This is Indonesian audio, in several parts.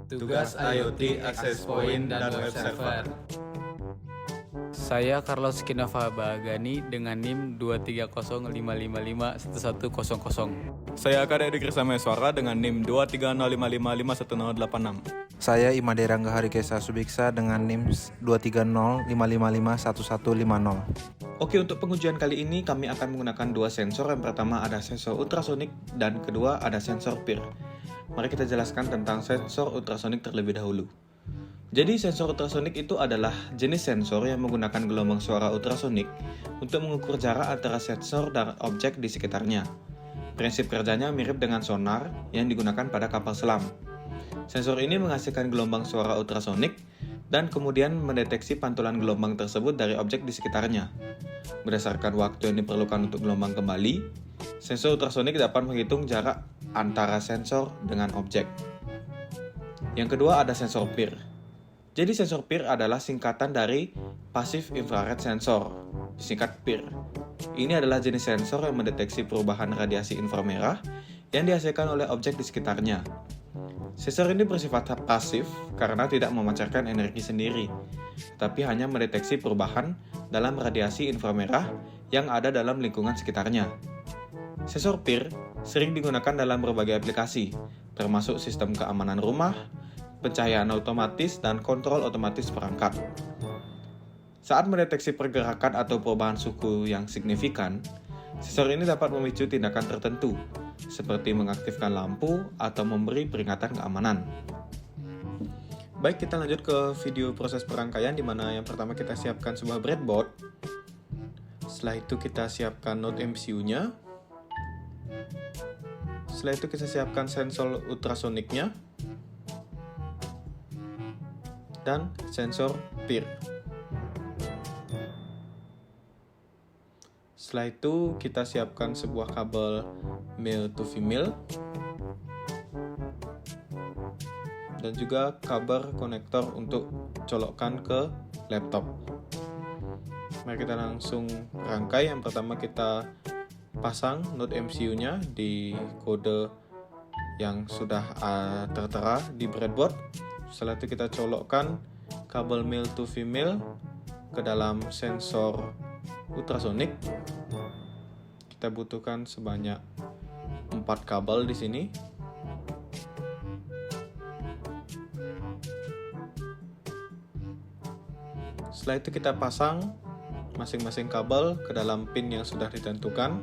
Tugas IoT, Access Point, dan Web Server. Saya Carlos Kinova Bagani dengan NIM 23055511100. Saya Kadek Dikri Sameswara dengan NIM 23055511086. Saya Imade Rangga Harikesa Subiksa dengan NIM 23055551150. Oke, untuk pengujian kali ini kami akan menggunakan dua sensor. Yang pertama ada sensor ultrasonik dan kedua ada sensor PIR. Mari kita jelaskan tentang sensor ultrasonik terlebih dahulu. Jadi sensor ultrasonik itu adalah jenis sensor yang menggunakan gelombang suara ultrasonik untuk mengukur jarak antara sensor dan objek di sekitarnya. Prinsip kerjanya mirip dengan sonar yang digunakan pada kapal selam. Sensor ini menghasilkan gelombang suara ultrasonik dan kemudian mendeteksi pantulan gelombang tersebut dari objek di sekitarnya. Berdasarkan waktu yang diperlukan untuk gelombang kembali, sensor ultrasonik dapat menghitung jarak antara sensor dengan objek. Yang kedua ada sensor PIR. Jadi sensor PIR adalah singkatan dari Passive Infrared Sensor, disingkat PIR. Ini adalah jenis sensor yang mendeteksi perubahan radiasi inframerah yang dihasilkan oleh objek di sekitarnya. Sensor ini bersifat pasif karena tidak memancarkan energi sendiri, tapi hanya mendeteksi perubahan dalam radiasi inframerah yang ada dalam lingkungan sekitarnya. Sensor PIR sering digunakan dalam berbagai aplikasi, termasuk sistem keamanan rumah, pencahayaan otomatis, dan kontrol otomatis perangkat. Saat mendeteksi pergerakan atau perubahan suhu yang signifikan, sensor ini dapat memicu tindakan tertentu, seperti mengaktifkan lampu atau memberi peringatan keamanan. Baik, kita lanjut ke video proses perangkaian, di mana yang pertama kita siapkan sebuah breadboard. Setelah itu kita siapkan node MCU-nya. Setelah itu kita siapkan sensor ultrasoniknya dan sensor PIR. Setelah itu kita siapkan sebuah kabel male to female dan juga kabel konektor untuk colokkan ke laptop. Mari kita langsung rangkai. Yang pertama kita pasang node MCU-nya di kode yang sudah tertera di breadboard. Setelah itu kita colokkan kabel male to female ke dalam sensor ultrasonik. Kita butuhkan sebanyak 4 kabel di sini. Setelah itu kita pasang masing-masing kabel ke dalam pin yang sudah ditentukan.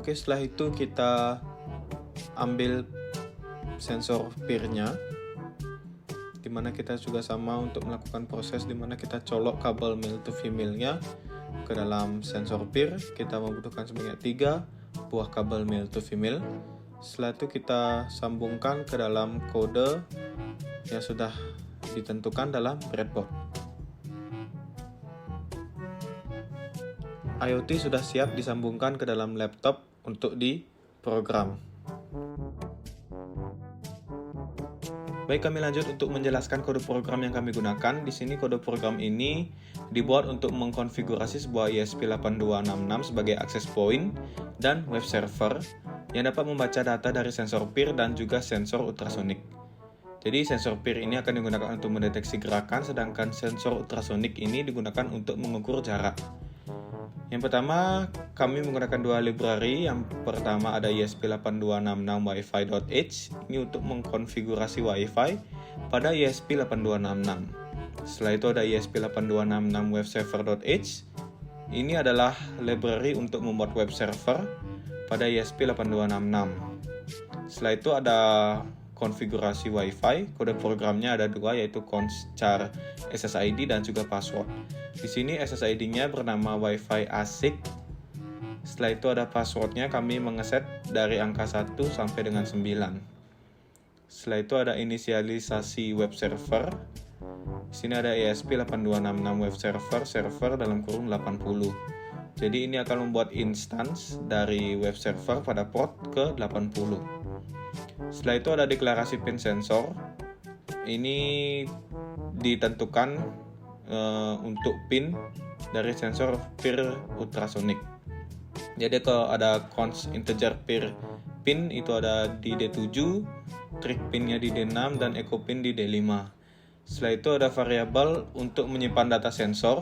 Oke, setelah itu kita ambil sensor PIR-nya, dimana kita juga sama untuk melakukan proses dimana kita colok kabel male to female-nya ke dalam sensor PIR. Kita membutuhkan sebanyak 3 buah kabel male to female. Setelah itu kita sambungkan ke dalam kode yang sudah ditentukan dalam breadboard. IoT sudah siap disambungkan ke dalam laptop untuk diprogram. Baik, kami lanjut untuk menjelaskan kode program yang kami gunakan. Di sini kode program ini dibuat untuk mengkonfigurasi sebuah ESP8266 sebagai access point dan web server yang dapat membaca data dari sensor PIR dan juga sensor ultrasonik. Jadi sensor PIR ini akan digunakan untuk mendeteksi gerakan, sedangkan sensor ultrasonik ini digunakan untuk mengukur jarak. Yang pertama, kami menggunakan dua library. Yang pertama ada ESP8266 Wi-Fi.h. Ini untuk mengkonfigurasi Wi-Fi pada ESP8266. Setelah itu ada ESP8266 Web Server.h. Ini adalah library untuk membuat web server pada ESP8266. Setelah itu ada konfigurasi Wi-Fi. Kode programnya ada dua, yaitu cons char SSID dan juga password. Di sini SSID-nya bernama Wi-Fi ASIC. Setelah itu ada passwordnya, kami mengeset dari angka 1 sampai dengan 9. Setelah itu ada inisialisasi web server. Di sini ada ESP8266 web server dalam kurung 80. Jadi ini akan membuat instance dari web server pada port ke 80. Setelah itu ada deklarasi pin sensor. Ini ditentukan untuk pin dari sensor PIR ultrasonic. Jadi kalau ada cons integer PIR pin itu ada di D7, trig pinnya di D6, dan echo pin di D5. Setelah itu ada variabel untuk menyimpan data sensor.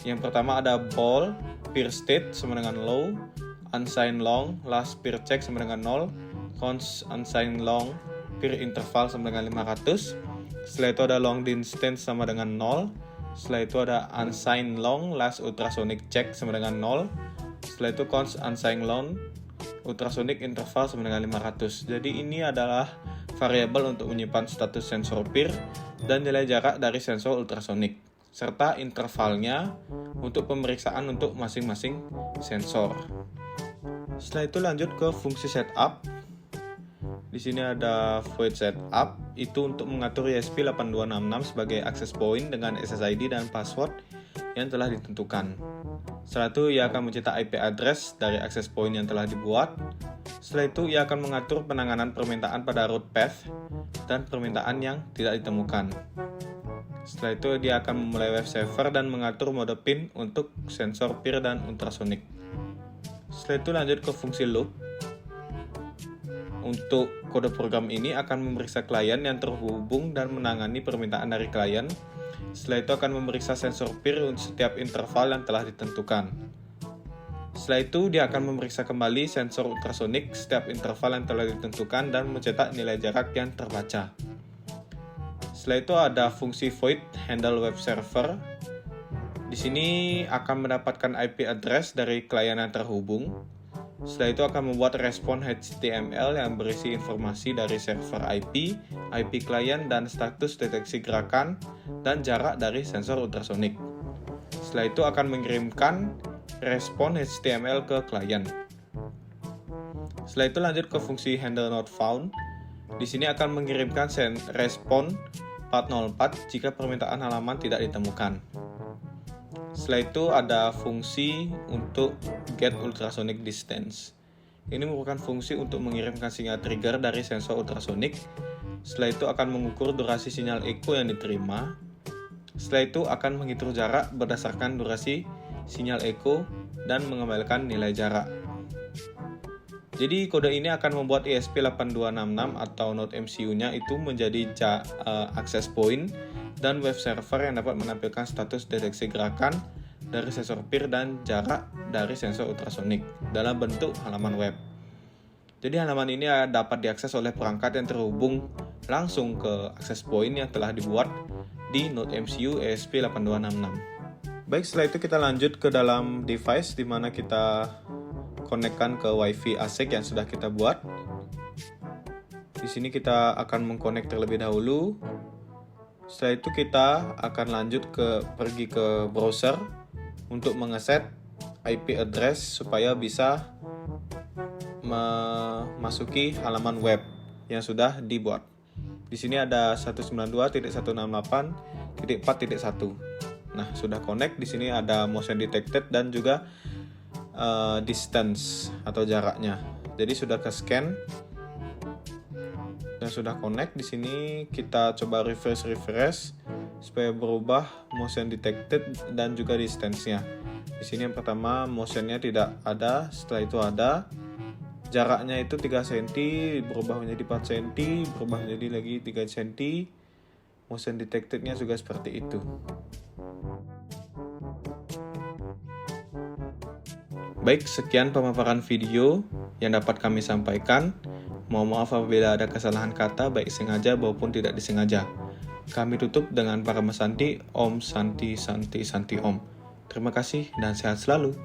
Yang pertama ada ball, PIR state sama dengan low, unsigned long, last PIR check sama dengan 0, cons unsigned long, PIR interval sama dengan 500. Setelah itu ada long distance sama dengan 0. Setelah itu ada unsigned long, last ultrasonic check sama dengan 0. Setelah itu cons unsigned long, ultrasonic interval sama dengan 500. Jadi ini adalah variabel untuk menyimpan status sensor PIR dan nilai jarak dari sensor ultrasonic, serta intervalnya untuk pemeriksaan untuk masing-masing sensor. Setelah itu lanjut ke fungsi setup. Di sini ada void setup, itu untuk mengatur ESP8266 sebagai access point dengan SSID dan password yang telah ditentukan. Setelah itu ia akan mencetak IP address dari access point yang telah dibuat. Setelah itu ia akan mengatur penanganan permintaan pada route path dan permintaan yang tidak ditemukan. Setelah itu dia akan memulai web server dan mengatur mode pin untuk sensor PIR dan ultrasonic. Setelah itu lanjut ke fungsi loop. Untuk kode program ini akan memeriksa klien yang terhubung dan menangani permintaan dari klien. Setelah itu akan memeriksa sensor PIR untuk setiap interval yang telah ditentukan. Setelah itu dia akan memeriksa kembali sensor ultrasonic setiap interval yang telah ditentukan dan mencetak nilai jarak yang terbaca. Setelah itu ada fungsi void handle web server. Di sini akan mendapatkan IP address dari klien yang terhubung. Setelah itu akan membuat respon HTML yang berisi informasi dari server IP, IP klien, dan status deteksi gerakan dan jarak dari sensor ultrasonic. Setelah itu akan mengirimkan respon HTML ke klien. Setelah itu lanjut ke fungsi handle not found. Di sini akan mengirimkan respon 404 jika permintaan halaman tidak ditemukan. Setelah itu ada fungsi untuk get ultrasonic distance. Ini merupakan fungsi untuk mengirimkan sinyal trigger dari sensor ultrasonic. Setelah itu akan mengukur durasi sinyal echo yang diterima. Setelah itu akan menghitung jarak berdasarkan durasi sinyal echo dan mengembalikan nilai jarak. Jadi kode ini akan membuat ESP8266 atau Node MCU-nya itu menjadi access point dan web server yang dapat menampilkan status deteksi gerakan dari sensor PIR dan jarak dari sensor ultrasonic dalam bentuk halaman web. Jadi halaman ini dapat diakses oleh perangkat yang terhubung langsung ke access point yang telah dibuat di Node MCU ESP8266. Baik, setelah itu kita lanjut ke dalam device di mana kita konekkan ke Wi-Fi ASIC yang sudah kita buat. Di sini kita akan mengkonek terlebih dahulu. Setelah itu kita akan lanjut pergi ke browser untuk mengeset IP address supaya bisa memasuki halaman web yang sudah dibuat. Di sini ada 192.168.4.1. Nah, sudah connect. Di sini ada motion detected dan juga distance atau jaraknya. Jadi sudah ke scan dan sudah connect. Di sini kita coba refresh supaya berubah motion detected dan juga distance-nya. Di sini yang pertama motionnya tidak ada, setelah itu ada. Jaraknya itu 3 cm, berubah menjadi 4 cm, berubah menjadi lagi 3 cm. Motion detected-nya juga seperti itu. Baik, sekian pemaparan video yang dapat kami sampaikan. Mohon maaf apabila ada kesalahan kata baik sengaja maupun tidak disengaja. Kami tutup dengan Parama Santi, Om Santi Santi Santi Om. Terima kasih dan sehat selalu.